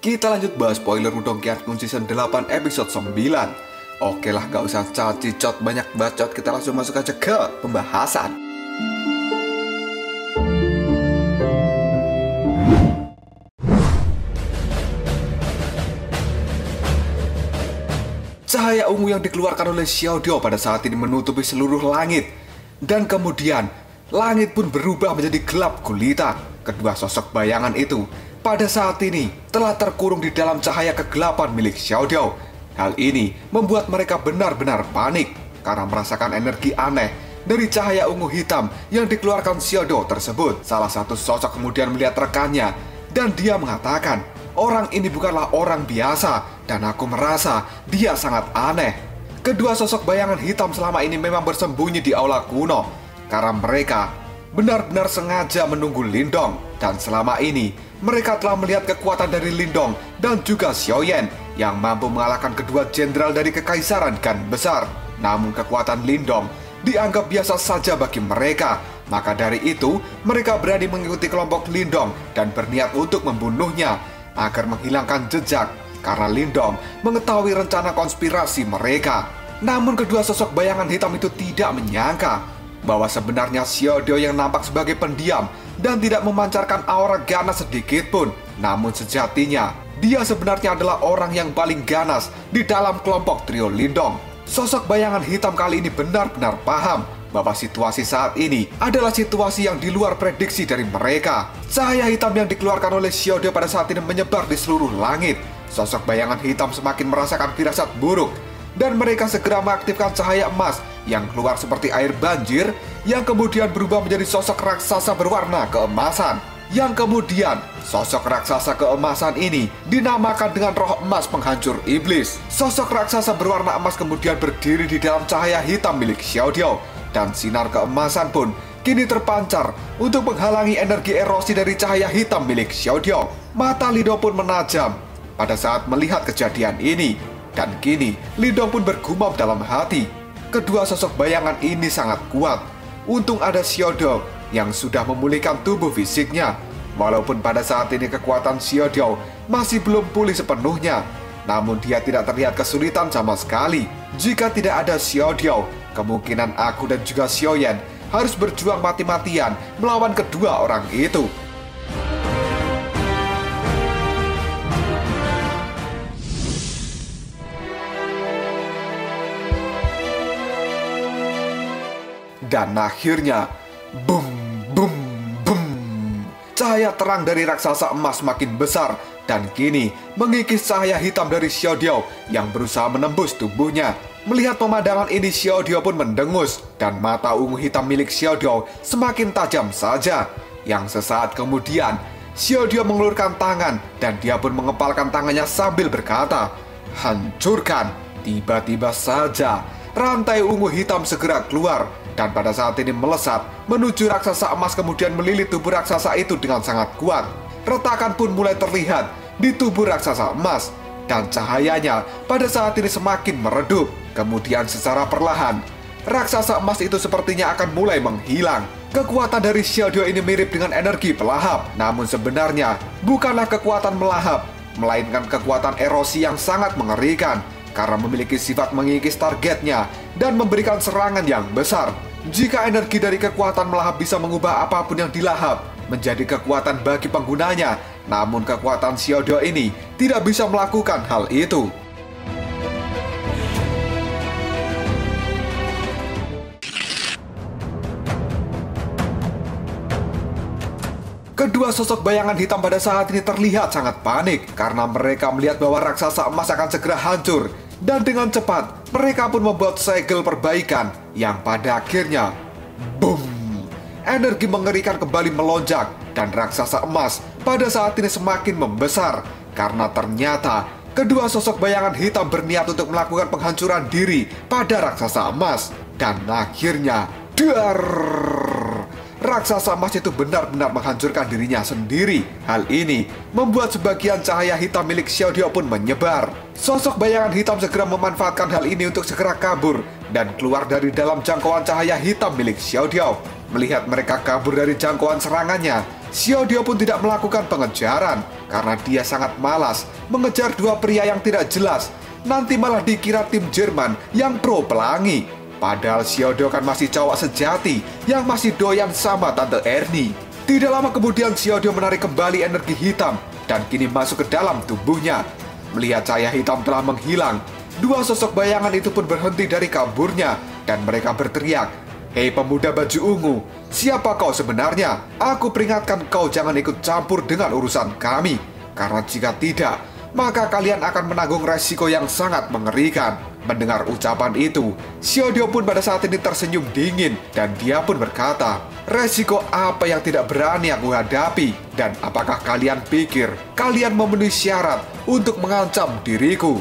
Kita lanjut bahas spoiler Wudong Qiangun Season 8 episode 9. Oke lah, gak usah cacicot banyak bacot, kita langsung masuk aja ke pembahasan. Cahaya ungu yang dikeluarkan oleh Xiaodio pada saat ini menutupi seluruh langit. Dan kemudian, langit pun berubah menjadi gelap gulita. Kedua sosok bayangan itu pada saat ini telah terkurung di dalam cahaya kegelapan milik Xiaodio. Hal ini membuat mereka benar-benar panik karena merasakan energi aneh dari cahaya ungu hitam yang dikeluarkan Xiaodio tersebut. Salah satu sosok kemudian melihat rekannya dan dia mengatakan, orang ini bukanlah orang biasa dan aku merasa dia sangat aneh. Kedua sosok bayangan hitam selama ini memang bersembunyi di aula kuno karena mereka benar-benar sengaja menunggu Lindong. Dan selama ini mereka telah melihat kekuatan dari Lindong dan juga Xiaoyan yang mampu mengalahkan kedua jenderal dari kekaisaran Gan Besar. Namun kekuatan Lindong dianggap biasa saja bagi mereka. Maka dari itu mereka berani mengikuti kelompok Lindong dan berniat untuk membunuhnya agar menghilangkan jejak karena Lindong mengetahui rencana konspirasi mereka. Namun kedua sosok bayangan hitam itu tidak menyangka bahwa sebenarnya Xiaodio yang nampak sebagai pendiam dan tidak memancarkan aura ganas sedikit pun. Namun sejatinya, dia sebenarnya adalah orang yang paling ganas di dalam kelompok trio Lindong. Sosok bayangan hitam kali ini benar-benar paham bahwa situasi saat ini adalah situasi yang di luar prediksi dari mereka. Cahaya hitam yang dikeluarkan oleh Xiaodio pada saat ini menyebar di seluruh langit. Sosok bayangan hitam semakin merasakan firasat buruk dan mereka segera mengaktifkan cahaya emas yang keluar seperti air banjir yang kemudian berubah menjadi sosok raksasa berwarna keemasan. Yang kemudian sosok raksasa keemasan ini dinamakan dengan roh emas penghancur iblis. Sosok raksasa berwarna emas kemudian berdiri di dalam cahaya hitam milik Xiaodio dan sinar keemasan pun kini terpancar untuk menghalangi energi erosi dari cahaya hitam milik Xiaodio. Mata Lindong pun menajam pada saat melihat kejadian ini. Dan kini Lindong pun bergumam dalam hati, kedua sosok bayangan ini sangat kuat. Untung ada Xiaodio yang sudah memulihkan tubuh fisiknya. Walaupun pada saat ini kekuatan Xiaodio masih belum pulih sepenuhnya, namun dia tidak terlihat kesulitan sama sekali. Jika tidak ada Xiaodio, kemungkinan aku dan juga Xiaoyan harus berjuang mati-matian melawan kedua orang itu. Dan akhirnya, boom, boom, boom. Cahaya terang dari raksasa emas makin besar dan kini mengikis cahaya hitam dari Xiaodio yang berusaha menembus tubuhnya. Melihat pemandangan ini, Xiaodio pun mendengus dan mata ungu hitam milik Xiaodio semakin tajam saja. Yang sesaat kemudian, Xiaodio mengulurkan tangan dan dia pun mengepalkan tangannya sambil berkata, hancurkan. Tiba-tiba saja, rantai ungu hitam segera keluar dan pada saat ini melesat menuju raksasa emas kemudian melilit tubuh raksasa itu dengan sangat kuat. Retakan pun mulai terlihat di tubuh raksasa emas dan cahayanya pada saat ini semakin meredup. Kemudian secara perlahan, raksasa emas itu sepertinya akan mulai menghilang. Kekuatan dari Xiaodio ini mirip dengan energi pelahap, namun sebenarnya bukanlah kekuatan melahap, melainkan kekuatan erosi yang sangat mengerikan karena memiliki sifat mengikis targetnya dan memberikan serangan yang besar. Jika energi dari kekuatan melahap bisa mengubah apapun yang dilahap menjadi kekuatan bagi penggunanya, namun kekuatan Xiaodio ini tidak bisa melakukan hal itu. Kedua sosok bayangan hitam pada saat ini terlihat sangat panik karena mereka melihat bahwa raksasa emas akan segera hancur. Dan dengan cepat, mereka pun membuat segel perbaikan yang pada akhirnya, boom! Energi mengerikan kembali melonjak dan raksasa emas pada saat ini semakin membesar karena ternyata kedua sosok bayangan hitam berniat untuk melakukan penghancuran diri pada raksasa emas. Dan akhirnya, dar! Raksasa emas itu benar-benar menghancurkan dirinya sendiri. Hal ini membuat sebagian cahaya hitam milik Xiaodio pun menyebar. Sosok bayangan hitam segera memanfaatkan hal ini untuk segera kabur dan keluar dari dalam jangkauan cahaya hitam milik Xiaodio. Melihat mereka kabur dari jangkauan serangannya, Xiao pun tidak melakukan pengejaran karena dia sangat malas mengejar dua pria yang tidak jelas. Nanti malah dikira tim Jerman yang pro pelangi. Padahal Xiao kan masih cowok sejati yang masih doyan sama Tante Ernie. Tidak lama kemudian Xiao menarik kembali energi hitam dan kini masuk ke dalam tubuhnya. Melihat cahaya hitam telah menghilang, dua sosok bayangan itu pun berhenti dari kaburnya dan mereka berteriak, "Hei pemuda baju ungu, siapa kau sebenarnya? Aku peringatkan kau jangan ikut campur dengan urusan kami. Karena jika tidak, maka kalian akan menanggung resiko yang sangat mengerikan." Mendengar ucapan itu, Xiao pun pada saat ini tersenyum dingin dan dia pun berkata, "Resiko apa yang tidak berani aku hadapi? Dan apakah kalian pikir kalian memenuhi syarat untuk mengancam diriku?"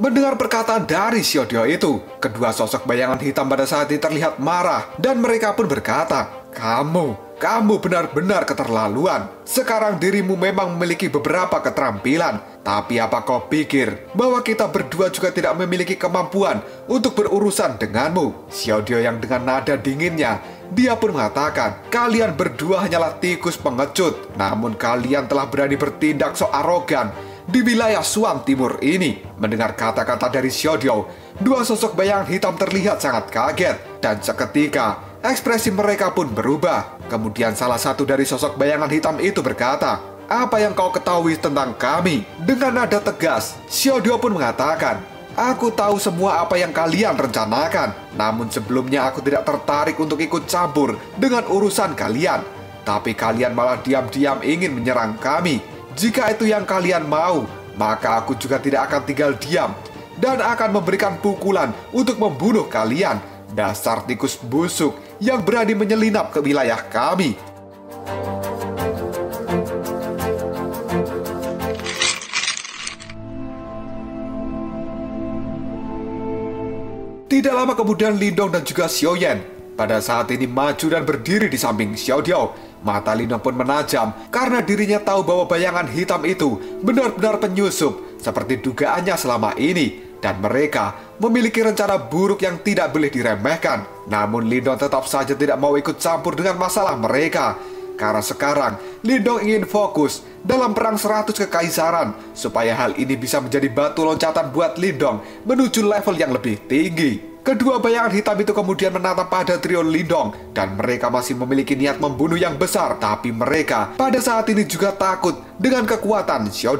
Mendengar perkataan dari Xiao itu, kedua sosok bayangan hitam pada saat ini terlihat marah dan mereka pun berkata, Kamu benar-benar keterlaluan. Sekarang dirimu memang memiliki beberapa keterampilan, tapi apa kau pikir bahwa kita berdua juga tidak memiliki kemampuan untuk berurusan denganmu?" Xiao yang dengan nada dinginnya, dia pun mengatakan, "Kalian berdua hanyalah tikus pengecut, namun kalian telah berani bertindak so arogan di wilayah Suan Timur ini." Mendengar kata-kata dari Xiao, dua sosok bayangan hitam terlihat sangat kaget dan seketika ekspresi mereka pun berubah. Kemudian salah satu dari sosok bayangan hitam itu berkata, "Apa yang kau ketahui tentang kami?" Dengan nada tegas, Xiao pun mengatakan, "Aku tahu semua apa yang kalian rencanakan. Namun sebelumnya aku tidak tertarik untuk ikut campur dengan urusan kalian. Tapi kalian malah diam-diam ingin menyerang kami. Jika itu yang kalian mau, maka aku juga tidak akan tinggal diam dan akan memberikan pukulan untuk membunuh kalian. Dasar tikus busuk yang berani menyelinap ke wilayah kami." Tidak lama kemudian Lindong dan juga Xiao Yan pada saat ini maju dan berdiri di samping Xiao. Mata Lindong pun menajam karena dirinya tahu bahwa bayangan hitam itu benar-benar penyusup seperti dugaannya selama ini. Dan mereka memiliki rencana buruk yang tidak boleh diremehkan. Namun Lindong tetap saja tidak mau ikut campur dengan masalah mereka. Karena sekarang Lindong ingin fokus dalam perang 100 kekaisaran supaya hal ini bisa menjadi batu loncatan buat Lindong menuju level yang lebih tinggi. Kedua bayangan hitam itu kemudian menatap pada trio Lindong dan mereka masih memiliki niat membunuh yang besar. Tapi mereka pada saat ini juga takut dengan kekuatan Xiao.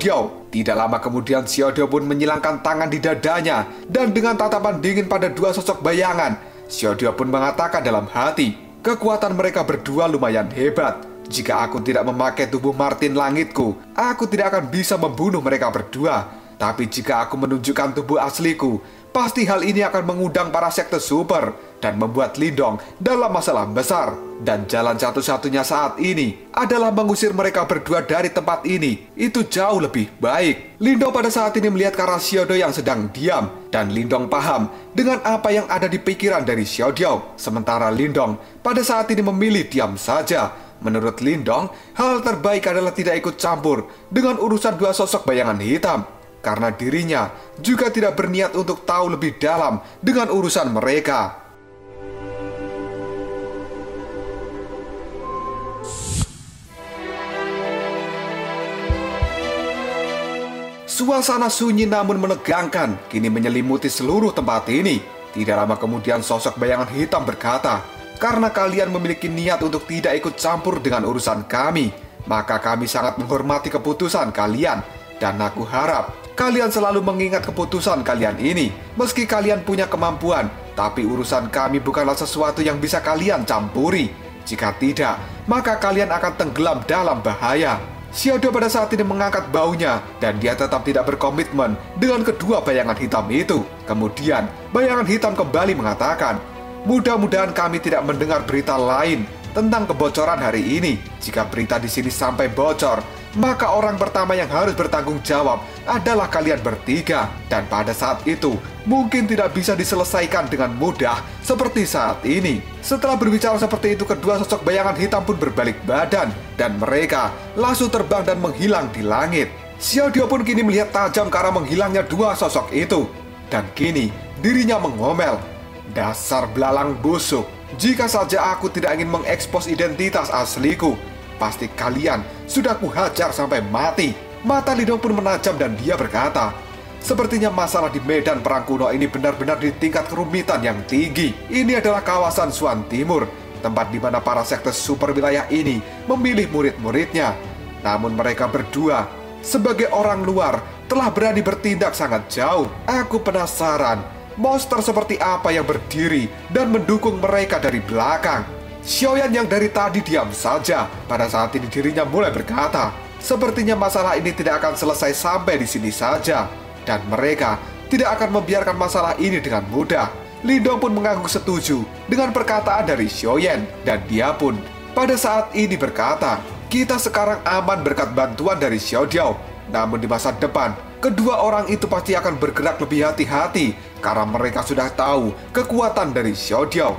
Tidak lama kemudian Xiao pun menyilangkan tangan di dadanya dan dengan tatapan dingin pada dua sosok bayangan, Xiao pun mengatakan dalam hati, "Kekuatan mereka berdua lumayan hebat. Jika aku tidak memakai tubuh Martin Langitku, aku tidak akan bisa membunuh mereka berdua. Tapi jika aku menunjukkan tubuh asliku, pasti hal ini akan mengundang para sekte super dan membuat Lindong dalam masalah besar. Dan jalan satu-satunya saat ini adalah mengusir mereka berdua dari tempat ini. Itu jauh lebih baik." Lindong pada saat ini melihat ke arah Xiao yang sedang diam dan Lindong paham dengan apa yang ada di pikiran dari Xiao. Sementara Lindong pada saat ini memilih diam saja. Menurut Lindong, hal terbaik adalah tidak ikut campur dengan urusan dua sosok bayangan hitam. Karena dirinya juga tidak berniat untuk tahu lebih dalam dengan urusan mereka. Suasana sunyi namun menegangkan kini menyelimuti seluruh tempat ini. Tidak lama kemudian sosok bayangan hitam berkata, "Karena kalian memiliki niat untuk tidak ikut campur dengan urusan kami, maka kami sangat menghormati keputusan kalian. Dan aku harap kalian selalu mengingat keputusan kalian ini. Meski kalian punya kemampuan, tapi urusan kami bukanlah sesuatu yang bisa kalian campuri. Jika tidak, maka kalian akan tenggelam dalam bahaya." Xiao pada saat ini mengangkat baunya dan dia tetap tidak berkomitmen dengan kedua bayangan hitam itu. Kemudian, bayangan hitam kembali mengatakan, "Mudah-mudahan kami tidak mendengar berita lain tentang kebocoran hari ini. Jika berita di sini sampai bocor, maka orang pertama yang harus bertanggung jawab adalah kalian bertiga. Dan pada saat itu, mungkin tidak bisa diselesaikan dengan mudah seperti saat ini." Setelah berbicara seperti itu, kedua sosok bayangan hitam pun berbalik badan dan mereka langsung terbang dan menghilang di langit. Xiao pun kini melihat tajam ke arah menghilangnya dua sosok itu. Dan kini dirinya mengomel, "Dasar belalang busuk, jika saja aku tidak ingin mengekspos identitas asliku, pasti kalian sudah kuhajar sampai mati." Mata Lindong pun menajam dan dia berkata, "Sepertinya masalah di medan perang kuno ini benar-benar di tingkat kerumitan yang tinggi. Ini adalah kawasan Xuan Timur, tempat di mana para sekte super wilayah ini memilih murid-muridnya. Namun mereka berdua, sebagai orang luar, telah berani bertindak sangat jauh. Aku penasaran, monster seperti apa yang berdiri dan mendukung mereka dari belakang?" Xiaoyan yang dari tadi diam saja, pada saat ini dirinya mulai berkata, "Sepertinya masalah ini tidak akan selesai sampai di sini saja. Dan mereka tidak akan membiarkan masalah ini dengan mudah." Lindong pun mengangguk setuju dengan perkataan dari Xiaoyan. Dan dia pun pada saat ini berkata, "Kita sekarang aman berkat bantuan dari Xiao Diao. Namun di masa depan, kedua orang itu pasti akan bergerak lebih hati-hati karena mereka sudah tahu kekuatan dari Xiao Diao."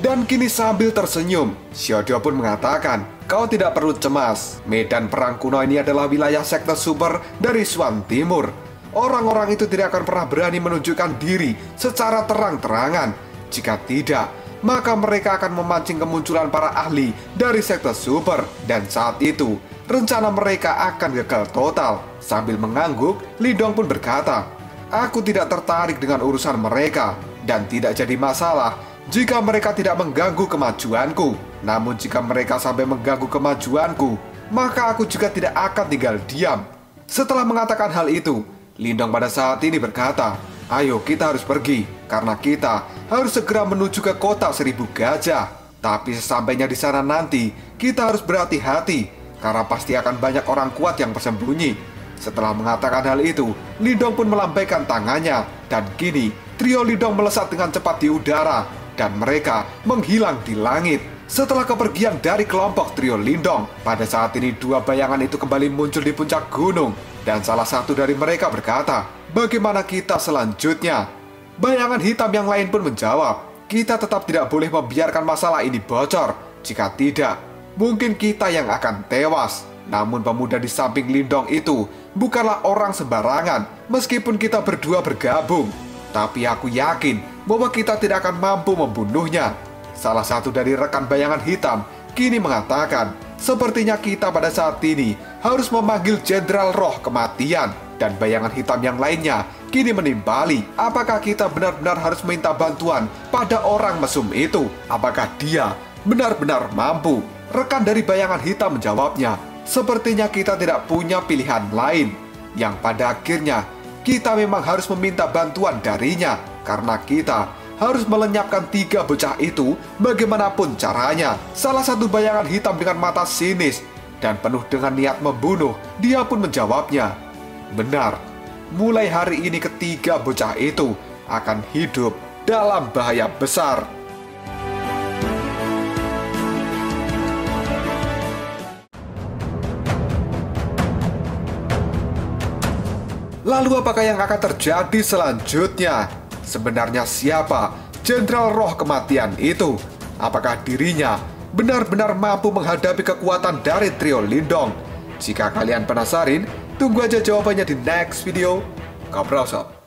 Dan kini sambil tersenyum, Xiao Diao pun mengatakan, "Kau tidak perlu cemas. Medan perang kuno ini adalah wilayah sekte super dari Xuan Timur. Orang-orang itu tidak akan pernah berani menunjukkan diri secara terang-terangan. Jika tidak, maka mereka akan memancing kemunculan para ahli dari sekte super. Dan saat itu, rencana mereka akan gagal total." Sambil mengangguk, Lindong pun berkata, "Aku tidak tertarik dengan urusan mereka dan tidak jadi masalah jika mereka tidak mengganggu kemajuanku. Namun jika mereka sampai mengganggu kemajuanku, maka aku juga tidak akan tinggal diam." Setelah mengatakan hal itu, Lindong pada saat ini berkata, "Ayo kita harus pergi, karena kita harus segera menuju ke kota 1000 gajah. Tapi sesampainya di sana nanti, kita harus berhati-hati, karena pasti akan banyak orang kuat yang bersembunyi." Setelah mengatakan hal itu, Lindong pun melambaikan tangannya, dan kini trio Lindong melesat dengan cepat di udara, dan mereka menghilang di langit. Setelah kepergian dari kelompok trio Lindong, pada saat ini dua bayangan itu kembali muncul di puncak gunung, dan salah satu dari mereka berkata, "Bagaimana kita selanjutnya?" Bayangan hitam yang lain pun menjawab, "Kita tetap tidak boleh membiarkan masalah ini bocor. Jika tidak, mungkin kita yang akan tewas." Namun pemuda di samping Lindong itu bukanlah orang sembarangan. Meskipun kita berdua bergabung, tapi aku yakin bahwa kita tidak akan mampu membunuhnya. Salah satu dari rekan bayangan hitam kini mengatakan, "Sepertinya kita pada saat ini harus memanggil Jenderal Roh Kematian." Dan bayangan hitam yang lainnya kini menimbali, apakah kita benar-benar harus minta bantuan pada orang mesum itu? Apakah dia benar-benar mampu? Rekan dari bayangan hitam menjawabnya, "Sepertinya kita tidak punya pilihan lain." Yang pada akhirnya kita memang harus meminta bantuan darinya, karena kita harus melenyapkan 3 bocah itu bagaimanapun caranya. Salah satu bayangan hitam dengan mata sinis dan penuh dengan niat membunuh, dia pun menjawabnya, "Benar, mulai hari ini ketiga bocah itu akan hidup dalam bahaya besar." Lalu apakah yang akan terjadi selanjutnya? Sebenarnya siapa Jenderal Roh Kematian itu? Apakah dirinya benar-benar mampu menghadapi kekuatan dari trio Lindong? Jika kalian penasaran, tunggu aja jawabannya di next video. Kabrasop.